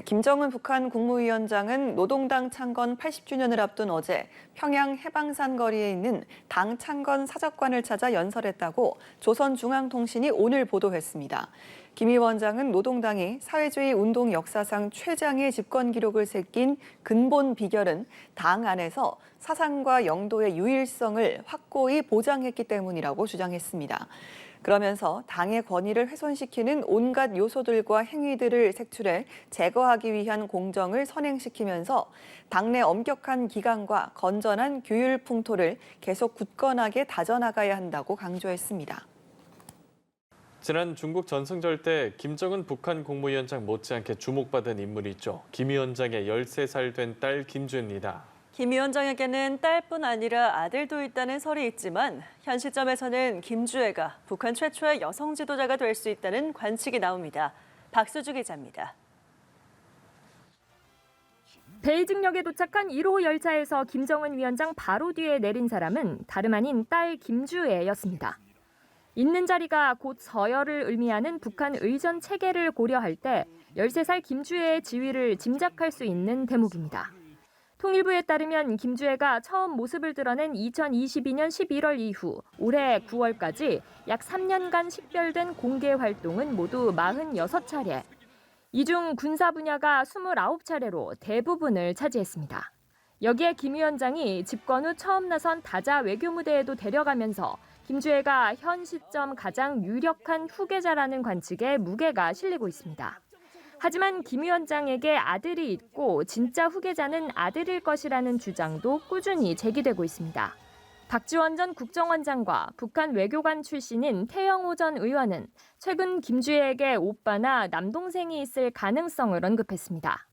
김정은 북한 국무위원장은 노동당 창건 80주년을 앞둔 어제 평양 해방산 거리에 있는 당 창건 사적관을 찾아 연설했다고 조선중앙통신이 오늘 보도했습니다. 김 위원장은 노동당이 사회주의 운동 역사상 최장의 집권 기록을 새긴 근본 비결은 당 안에서 사상과 영도의 유일성을 확고히 보장했기 때문이라고 주장했습니다. 그러면서 당의 권위를 훼손시키는 온갖 요소들과 행위들을 색출해 제거하기 위한 공정을 선행시키면서 당내 엄격한 기강과 건전한 규율 풍토를 계속 굳건하게 다져나가야 한다고 강조했습니다. 지난 중국 전승절 때 김정은 북한 국무위원장 못지않게 주목받은 인물이 있죠. 김 위원장의 13살 된 딸 김주혜입니다. 김 위원장에게는 딸뿐 아니라 아들도 있다는 설이 있지만 현 시점에서는 김주혜가 북한 최초의 여성 지도자가 될 수 있다는 관측이 나옵니다. 박수주 기자입니다. 베이징역에 도착한 1호 열차에서 김정은 위원장 바로 뒤에 내린 사람은 다름 아닌 딸 김주혜였습니다. 있는 자리가 곧 서열을 의미하는 북한 의전 체계를 고려할 때 13살 김주혜의 지위를 짐작할 수 있는 대목입니다. 통일부에 따르면 김주혜가 처음 모습을 드러낸 2022년 11월 이후 올해 9월까지 약 3년간 식별된 공개 활동은 모두 46차례. 이 중 군사 분야가 29차례로 대부분을 차지했습니다. 여기에 김 위원장이 집권 후 처음 나선 다자 외교 무대에도 데려가면서 김주혜가 현 시점 가장 유력한 후계자라는 관측에 무게가 실리고 있습니다. 하지만 김 위원장에게 아들이 있고 진짜 후계자는 아들일 것이라는 주장도 꾸준히 제기되고 있습니다. 박지원 전 국정원장과 북한 외교관 출신인 태영호 전 의원은 최근 김주혜에게 오빠나 남동생이 있을 가능성을 언급했습니다.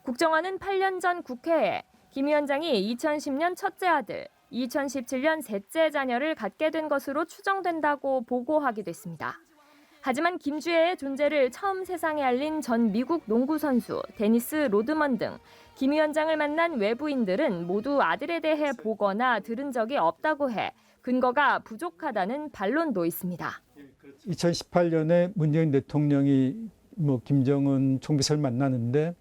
국정원은 8년 전 국회에 김 위원장이 2010년 첫째 아들, 2017년 셋째 자녀를 갖게 된 것으로 추정된다고 보고하기도 했습니다. 하지만 김주혜의 존재를 처음 세상에 알린 전 미국 농구 선수 데니스 로드먼 등 김 위원장을 만난 외부인들은 모두 아들에 대해 보거나 들은 적이 없다고 해 근거가 부족하다는 반론도 있습니다. 2018년에 문재인 대통령이 김정은 총비서를 만나는데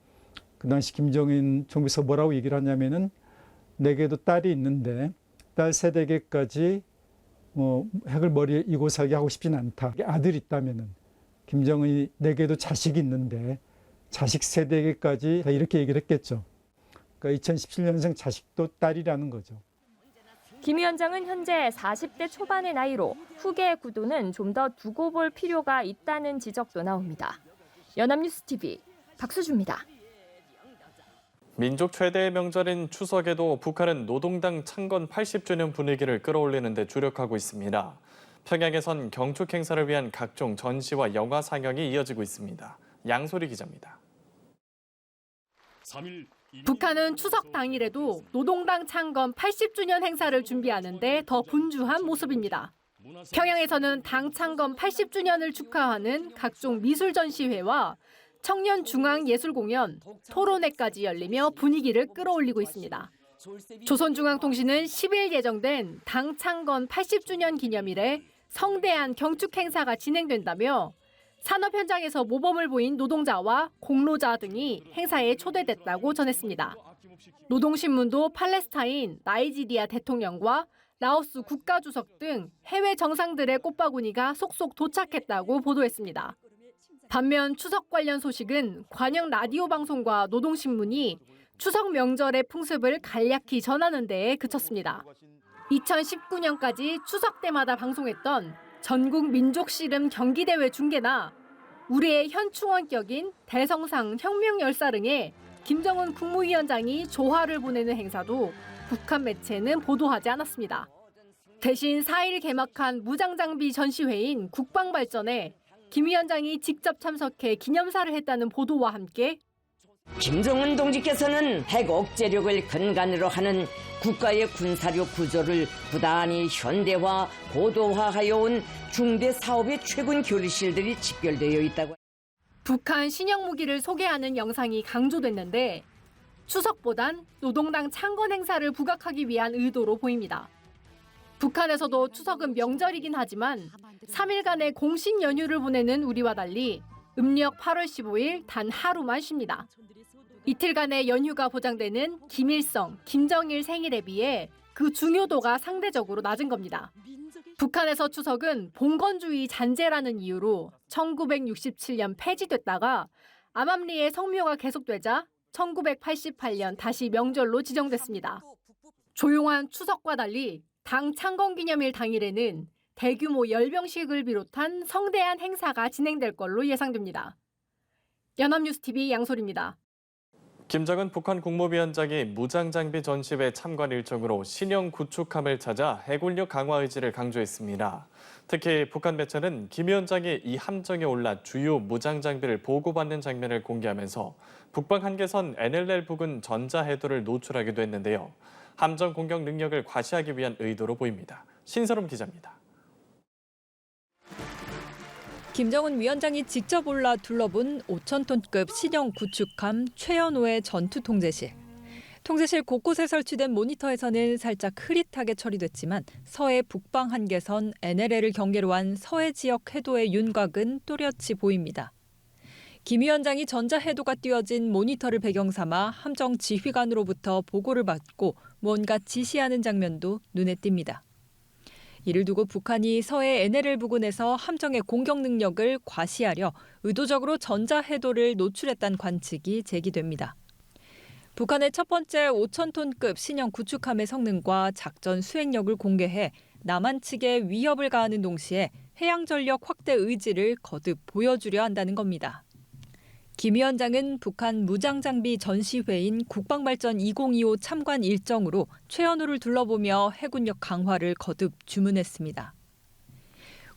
그 당시 김정은 총비서 뭐라고 얘기를 하냐면은 내게도 딸이 있는데 딸 세대계까지 핵을 머리에 이고 살게 하고 싶진 않다. 아들이 있다면은 김정은이 내게도 자식이 있는데 자식 세대계까지 이렇게 얘기를 했겠죠. 그러니까 2017년생 자식도 딸이라는 거죠. 김 위원장은 현재 40대 초반의 나이로 후계 구도는 좀 더 두고 볼 필요가 있다는 지적도 나옵니다. 연합뉴스 TV 박수주입니다. 민족 최대의 명절인 추석에도 북한은 노동당 창건 80주년 분위기를 끌어올리는 데 주력하고 있습니다. 평양에선 경축 행사를 위한 각종 전시와 영화 상영이 이어지고 있습니다. 양소리 기자입니다. 북한은 추석 당일에도 노동당 창건 80주년 행사를 준비하는데 더 분주한 모습입니다. 평양에서는 당 창건 80주년을 축하하는 각종 미술 전시회와 청년 중앙 예술 공연, 토론회까지 열리며 분위기를 끌어올리고 있습니다. 조선중앙통신은 10일 예정된 당 창건 80주년 기념일에 성대한 경축 행사가 진행된다며 산업 현장에서 모범을 보인 노동자와 공로자 등이 행사에 초대됐다고 전했습니다. 노동신문도 팔레스타인, 나이지리아 대통령과 라오스 국가주석 등 해외 정상들의 꽃바구니가 속속 도착했다고 보도했습니다. 반면 추석 관련 소식은 관영 라디오 방송과 노동신문이 추석 명절의 풍습을 간략히 전하는 데에 그쳤습니다. 2019년까지 추석 때마다 방송했던 전국 민족씨름 경기대회 중계나 우리의 현충원격인 대성상 혁명열사릉에 김정은 국무위원장이 조화를 보내는 행사도 북한 매체는 보도하지 않았습니다. 대신 4일 개막한 무장장비 전시회인 국방발전에 김 위원장이 직접 참석해 기념사를 했다는 보도와 함께 김정은 동지께서는 핵 억제력을 근간으로 하는 국가의 군사력 구조를 부단히 현대화, 고도화하여 온 중대 사업의 최근 교리실들이 집결되어 있다고. 북한 신형 무기를 소개하는 영상이 강조됐는데 추석보단 노동당 창건 행사를 부각하기 위한 의도로 보입니다. 북한에서도 추석은 명절이긴 하지만 3일간의 공식 연휴를 보내는 우리와 달리 음력 8월 15일 단 하루만 쉽니다. 이틀간의 연휴가 보장되는 김일성, 김정일 생일에 비해 그 중요도가 상대적으로 낮은 겁니다. 북한에서 추석은 봉건주의 잔재라는 이유로 1967년 폐지됐다가 암암리의 성묘가 계속되자 1988년 다시 명절로 지정됐습니다. 조용한 추석과 달리 당 창건기념일 당일에는 대규모 열병식을 비롯한 성대한 행사가 진행될 걸로 예상됩니다. 연합뉴스TV 양소리입니다. 김정은 북한 국무위원장이 무장장비 전시회 참관 일정으로 신형 구축함을 찾아 해군력 강화 의지를 강조했습니다. 특히 북한 매체는 김 위원장이 이 함정에 올라 주요 무장장비를 보고받는 장면을 공개하면서 북방 한계선 NLL 부근 전자해도를 노출하기도 했는데요. 함정 공격 능력을 과시하기 위한 의도로 보입니다. 신서롬 기자입니다. 김정은 위원장이 직접 올라 둘러본 5,000톤급 신형 구축함 최연호의 전투 통제실. 통제실 곳곳에 설치된 모니터에서는 살짝 흐릿하게 처리됐지만 서해 북방 한계선 NLL을 경계로 한 서해 지역 해도의 윤곽은 또렷이 보입니다. 김 위원장이 전자해도가 띄어진 모니터를 배경 삼아 함정 지휘관으로부터 보고를 받고 뭔가 지시하는 장면도 눈에 띕니다. 이를 두고 북한이 서해 NLL 부근에서 함정의 공격 능력을 과시하려 의도적으로 전자해도를 노출했다는 관측이 제기됩니다. 북한의 첫 번째 5,000톤급 신형 구축함의 성능과 작전 수행력을 공개해 남한 측에 위협을 가하는 동시에 해양 전력 확대 의지를 거듭 보여주려 한다는 겁니다. 김 위원장은 북한 무장장비 전시회인 국방발전 2025 참관 일정으로 최연호를 둘러보며 해군력 강화를 거듭 주문했습니다.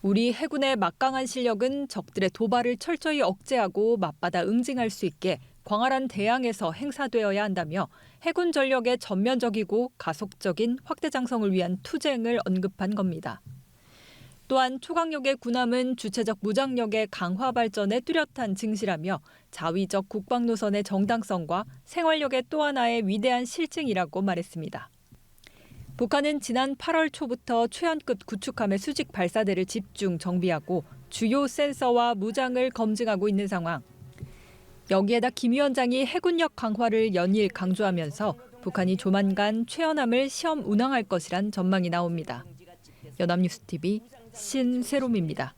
우리 해군의 막강한 실력은 적들의 도발을 철저히 억제하고 맞받아 응징할 수 있게 광활한 대양에서 행사되어야 한다며 해군 전력의 전면적이고 가속적인 확대 장성을 위한 투쟁을 언급한 겁니다. 또한 초강력의 군함은 주체적 무장력의 강화 발전에 뚜렷한 증시라며 자위적 국방 노선의 정당성과 생활력의 또 하나의 위대한 실증이라고 말했습니다. 북한은 지난 8월 초부터 최연급 구축함의 수직 발사대를 집중 정비하고 주요 센서와 무장을 검증하고 있는 상황. 여기에다 김 위원장이 해군력 강화를 연일 강조하면서 북한이 조만간 최연함을 시험 운항할 것이란 전망이 나옵니다. 연합뉴스TV 신세롬입니다.